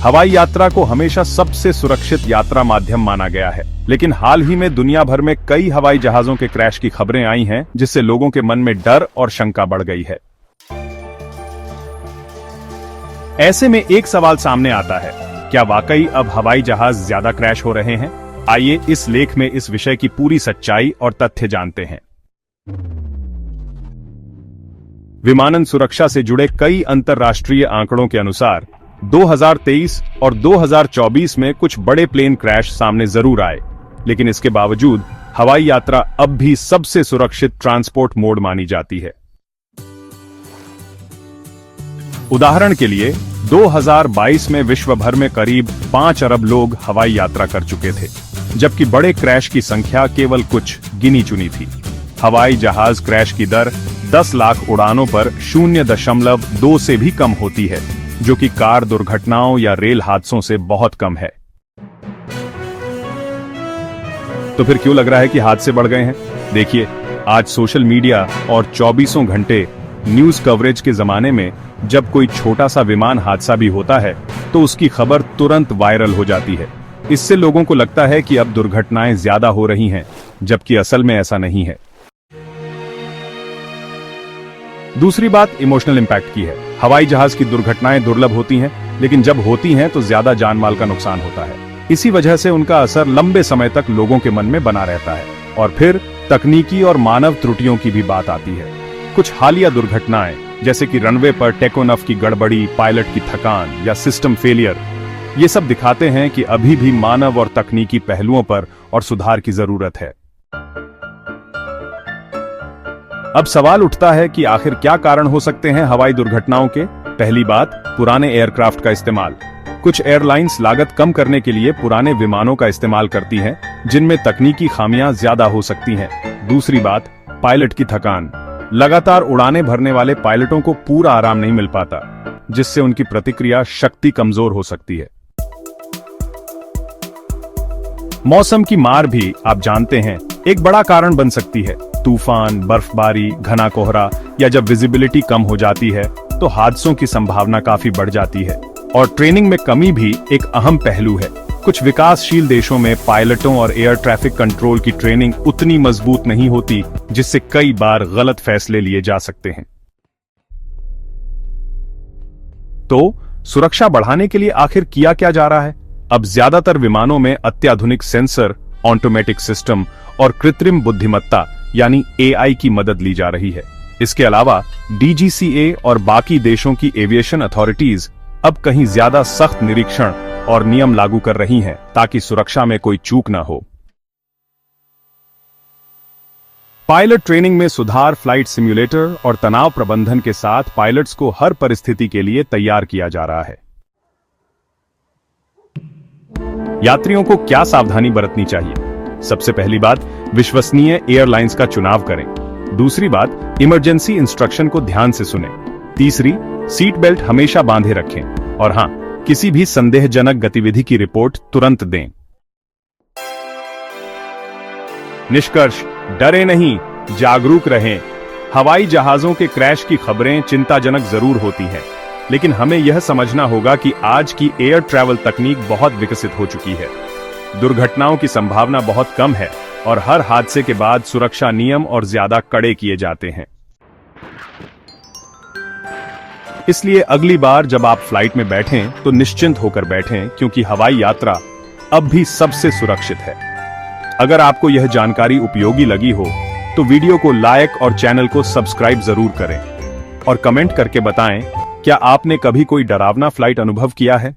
हवाई यात्रा को हमेशा सबसे सुरक्षित यात्रा माध्यम माना गया है, लेकिन हाल ही में दुनिया भर में कई हवाई जहाजों के क्रैश की खबरें आई हैं, जिससे लोगों के मन में डर और शंका बढ़ गई है। ऐसे में एक सवाल सामने आता है, क्या वाकई अब हवाई जहाज ज्यादा क्रैश हो रहे हैं? आइए इस लेख में इस विषय की पूरी सच्चाई और तथ्य जानते हैं। विमानन सुरक्षा से जुड़े कई अंतरराष्ट्रीय आंकड़ों के अनुसार 2023 और 2024 में कुछ बड़े प्लेन क्रैश सामने जरूर आए, लेकिन इसके बावजूद हवाई यात्रा अब भी सबसे सुरक्षित ट्रांसपोर्ट मोड मानी जाती है। उदाहरण के लिए 2022 में विश्व भर में करीब 5 अरब लोग हवाई यात्रा कर चुके थे, जबकि बड़े क्रैश की संख्या केवल कुछ गिनी चुनी थी। हवाई जहाज क्रैश की दर 10 लाख उड़ानों पर 0.2 से भी कम होती है, जो कि कार दुर्घटनाओं या रेल हादसों से बहुत कम है। तो फिर क्यों लग रहा है कि हादसे बढ़ गए हैं? देखिए, आज सोशल मीडिया और 24 घंटे न्यूज कवरेज के जमाने में जब कोई छोटा सा विमान हादसा भी होता है तो उसकी खबर तुरंत वायरल हो जाती है। इससे लोगों को लगता है कि अब दुर्घटनाएं ज्यादा हो रही हैं, जबकि असल में ऐसा नहीं है। दूसरी बात इमोशनल इम्पैक्ट की है। हवाई जहाज की दुर्घटनाएं दुर्लभ होती हैं, लेकिन जब होती हैं तो ज्यादा जान माल का नुकसान होता है। इसी वजह से उनका असर लंबे समय तक लोगों के मन में बना रहता है। और फिर तकनीकी और मानव त्रुटियों की भी बात आती है। कुछ हालिया दुर्घटनाएं, जैसे कि रनवे पर टेकोनफ की गड़बड़ी, पायलट की थकान या सिस्टम फेलियर, ये सब दिखाते हैं कि अभी भी मानव और तकनीकी पहलुओं पर और सुधार की जरूरत है। अब सवाल उठता है कि आखिर क्या कारण हो सकते हैं हवाई दुर्घटनाओं के? पहली बात, पुराने एयरक्राफ्ट का इस्तेमाल। कुछ एयरलाइंस लागत कम करने के लिए पुराने विमानों का इस्तेमाल करती हैं, जिनमें तकनीकी खामियां ज्यादा हो सकती हैं। दूसरी बात, पायलट की थकान। लगातार उड़ानें भरने वाले पायलटों को पूरा आराम नहीं मिल पाता, जिससे उनकी प्रतिक्रिया शक्ति कमजोर हो सकती है। मौसम की मार भी आप जानते हैं एक बड़ा कारण बन सकती है। तूफान, बर्फबारी, घना कोहरा या जब विजिबिलिटी कम हो जाती है तो हादसों की संभावना काफी बढ़ जाती है। और ट्रेनिंग में कमी भी एक अहम पहलू है। कुछ विकासशील देशों में पायलटों और एयर ट्रैफिक कंट्रोल की ट्रेनिंग उतनी मजबूत नहीं होती, जिससे कई बार गलत फैसले लिए जा सकते हैं। तो सुरक्षा बढ़ाने के लिए आखिर किया क्या जा रहा है? अब ज्यादातर विमानों में अत्याधुनिक सेंसर, ऑटोमेटिक सिस्टम और कृत्रिम बुद्धिमत्ता यानी AI की मदद ली जा रही है। इसके अलावा DGCA और बाकी देशों की एविएशन अथॉरिटीज अब कहीं ज्यादा सख्त निरीक्षण और नियम लागू कर रही हैं, ताकि सुरक्षा में कोई चूक न हो। पायलट ट्रेनिंग में सुधार, फ्लाइट सिम्युलेटर और तनाव प्रबंधन के साथ पायलट्स को हर परिस्थिति के लिए तैयार किया जा रहा है। यात्रियों को क्या सावधानी बरतनी चाहिए? सबसे पहली बात, विश्वसनीय एयरलाइंस का चुनाव करें। दूसरी बात, इमरजेंसी इंस्ट्रक्शन को ध्यान से सुनें। तीसरी, सीट बेल्ट हमेशा बांधे रखें। और हां, किसी भी संदेहजनक गतिविधि की रिपोर्ट तुरंत दें। निष्कर्ष, डरे नहीं, जागरूक रहें। हवाई जहाजों के क्रैश की खबरें चिंताजनक जरूर होती हैं, लेकिन हमें यह समझना होगा कि आज की एयर ट्रैवल तकनीक बहुत विकसित हो चुकी है। दुर्घटनाओं की संभावना बहुत कम है और हर हादसे के बाद सुरक्षा नियम और ज्यादा कड़े किए जाते हैं। इसलिए अगली बार जब आप फ्लाइट में बैठें तो निश्चिंत होकर बैठें, क्योंकि हवाई यात्रा अब भी सबसे सुरक्षित है। अगर आपको यह जानकारी उपयोगी लगी हो तो वीडियो को लाइक और चैनल को सब्सक्राइब जरूर करें और कमेंट करके बताएं, क्या आपने कभी कोई डरावना फ्लाइट अनुभव किया है?